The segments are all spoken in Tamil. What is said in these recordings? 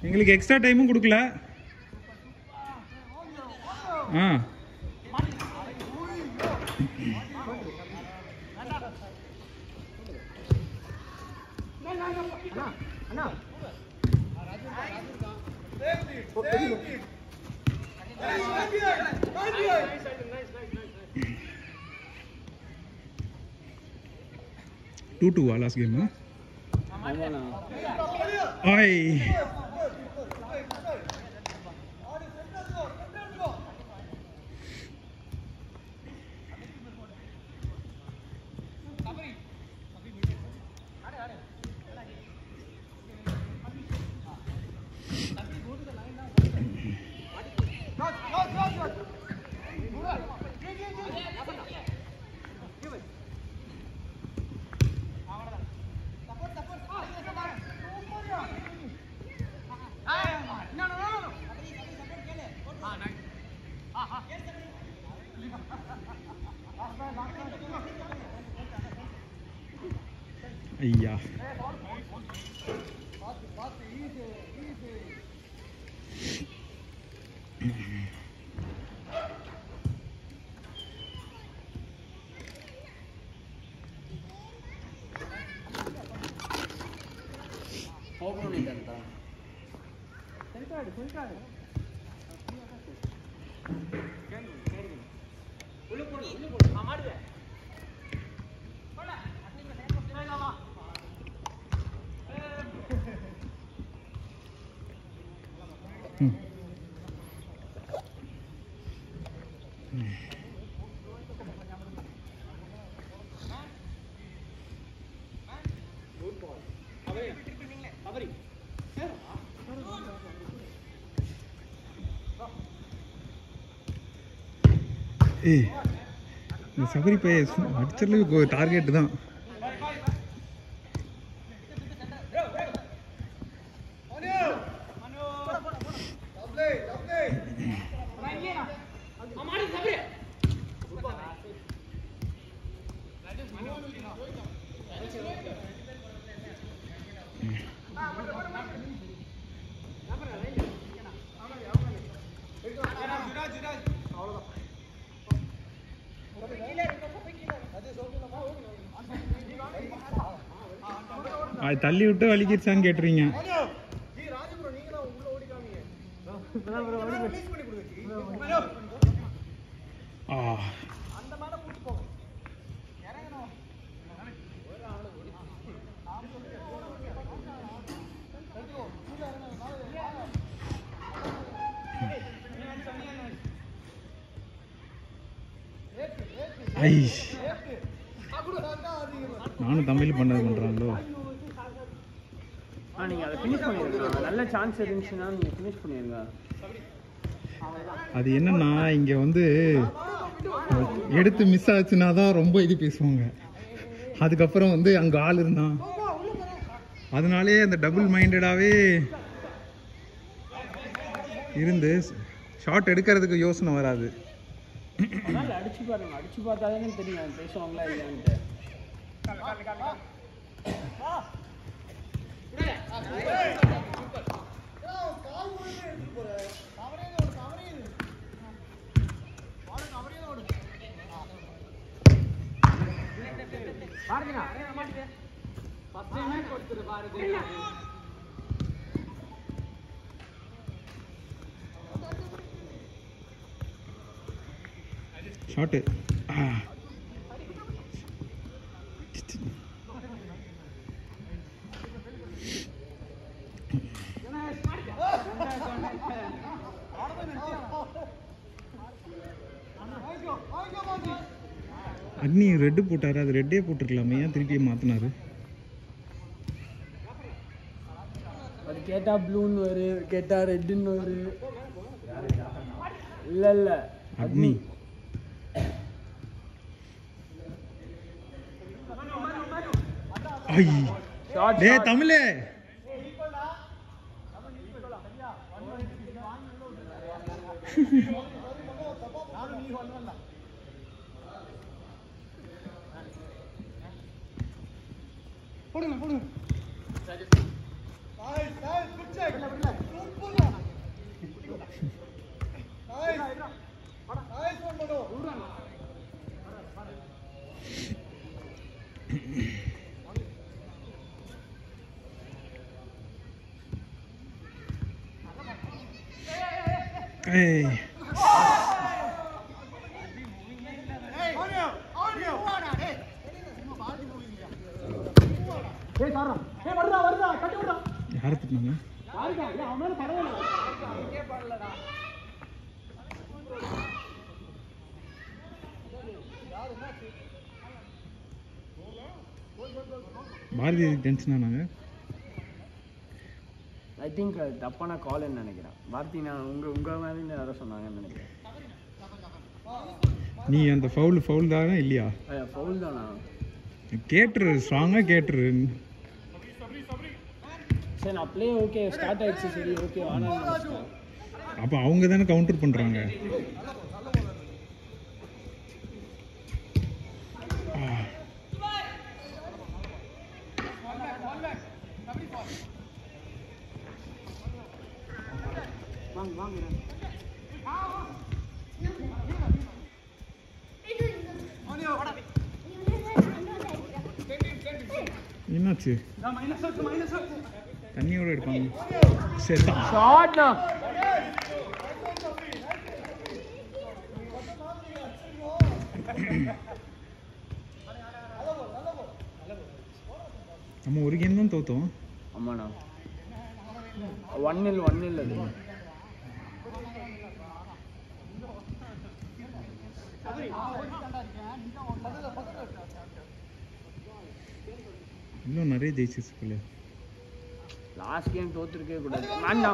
எங்களுக்கு எக்ஸ்ட்ரா டைமும் கொடுக்கல. ஆ டூ லாஸ்ட் கேம். ஐ ஐயா ஏய் இந்த சபரி பைய அடிச்சதுக்கு டார்கெட் தான். அது தள்ளி விட்டு வலிக்கிடுச்சான்னு கேட்டுறீங்க. நானும் தமிழ் பண்றாங்களோ. நீங்க அதை ஃபினிஷ் பண்ணிருங்க. நல்ல சான்ஸ் இருந்துச்சுன்னா நீங்க ஃபினிஷ் பண்ணிருங்க. அது என்னன்னா இங்க வந்து எடுத்து மிஸ் ஆச்சுன்னா தான் ரொம்ப இது பேசுவாங்க. அதுக்கப்புறம் வந்து அங்க ஆள் இருந்தான், அதனாலே அந்த டபுள் மைண்டடாவே இருந்து ஷாட் எடுக்கிறதுக்கு யோசனை வராது. அடிச்சு பாருங்க, அடிச்சு பார்த்தாலே தெரியும் பேசுவாங்களா இல்லையான்ட்டு. ஷாட்டு அக்னி ரெட்டு போட்டாரு, அது ரெட்டே போட்டுருக்கலாமே, ஏன் திருப்பி மாத்தினாரு? அது கேட்டா ப்ளூன்னு வரு, கேட்டா ரெட்டுன்னு வரு. இல்ல இல்ல அக்னி டேய் தமிழே போடுங்க போடுங்க. Hey. யாரை திட்டினாங்க? பாரதி டென்ஷன் ஆனாங்க. ஐ திங்க் தப்பான கால்னு நினைக்கிறேன். பாரதி நான் உங்கள் மாதிரி யாரோ சொன்னாங்கன்னு நினைக்கிறேன். நீ அந்த ஃபவுல் தானே இல்லையா? ஃபவுல் தானா? கேட்டுரு, ஸ்ட்ராங்காக கேட்டுரு. சரி நான் ப்ளே ஓகே ஸ்டார்ட் ஆயிடுச்சு. சரி ஓகே ஆனால் அப்போ அவங்க தானே கவுண்டர் பண்ணுறாங்க. என்னாச்சு? தண்ணியோட எடுப்பாங்க. ஷாட்னா நம்ம ஒரு கேம் தான் தோத்தோம். ஆமாண்ணா 1-0 அது. இன்னும் நிறைய ஜெயிச்சிருச்சு போல. லாஸ்ட் கேம் தோத்துருக்கே கூடாது. வேண்டா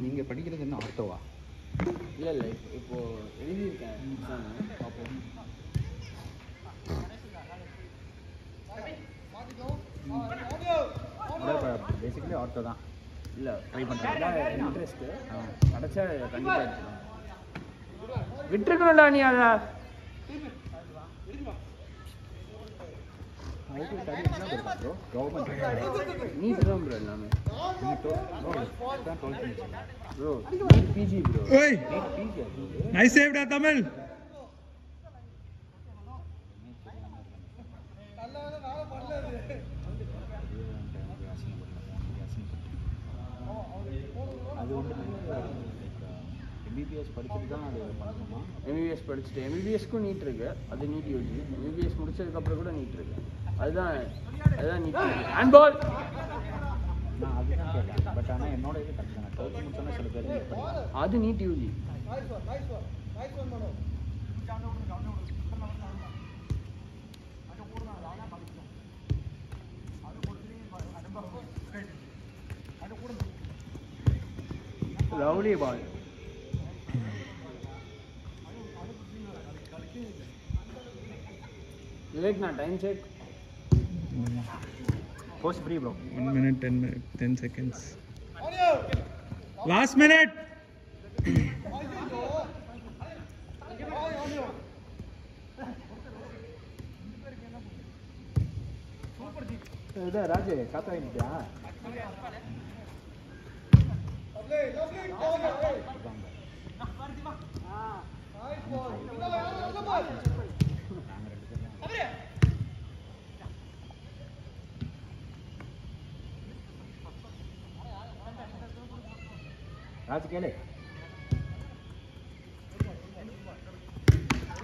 நீங்க படிக்கிறது என்ன ஆர்த்தோவா? இல்லை இல்லை இப்போ எழுதியிருக்கேன் பார்ப்போம். பேசிக்கலி ஆர்த்தோ தான். இல்லை ட்ரை பண்ணுறேன். இன்ட்ரெஸ்ட்டு கிடச்சா கண்டிப்பாக எடுத்துக்கலாம். விட்டுருக்கணும்டா நீ அதை. நீட் தான் ப்ரோ எல்லாமே. Bro NEET PG bro. ஓய் நைஸ் சேவ்டா தமிழ். அது வந்து எம்பிபிஎஸ் படிச்சுட்டு தான் அது பண்ணணுமா? எம்பிபிஎஸ் படிச்சுட்டு எம்பிபிஎஸ்க்கும் நீட் இருக்கு. அது நீட் யூஜி. எம்பிபிஎஸ் முடிச்சதுக்கப்புறம் கூட நீட் இருக்கு. அதுதான் நீட். ஹேண்ட்பால் நான் அதுதான் கேட்டேன். பட் ஆனால் என்னோட இது கரெக்ட் தான். 12th முடிச்சோன்னா சில பேர் அது NEET UG. Lovely ball. Vivek நான் time check. Post free bro. 1 minute 10 seconds. Last minute. இதா ராஜே காத்தா இன்னியா? ராஜ் கேளு.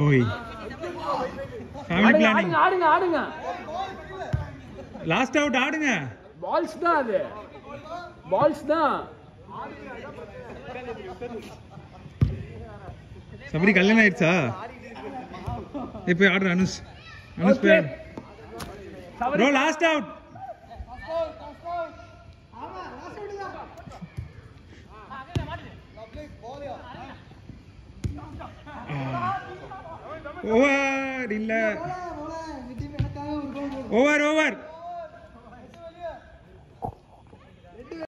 ஓய் ஃபேமிலி பிளானிங். ஆடுங்க லாஸ்ட் அவுட் ஆடுங்க. பால்ஸ் தான் அது. பால்ஸ் தான். சபரி கல்யாணம் ஆயிடுச்சா? இப்போ ஆடுற அனுஷ் போய் ப்ரோ லாஸ்ட் அவுட். ஓவர் இல்ல. Over over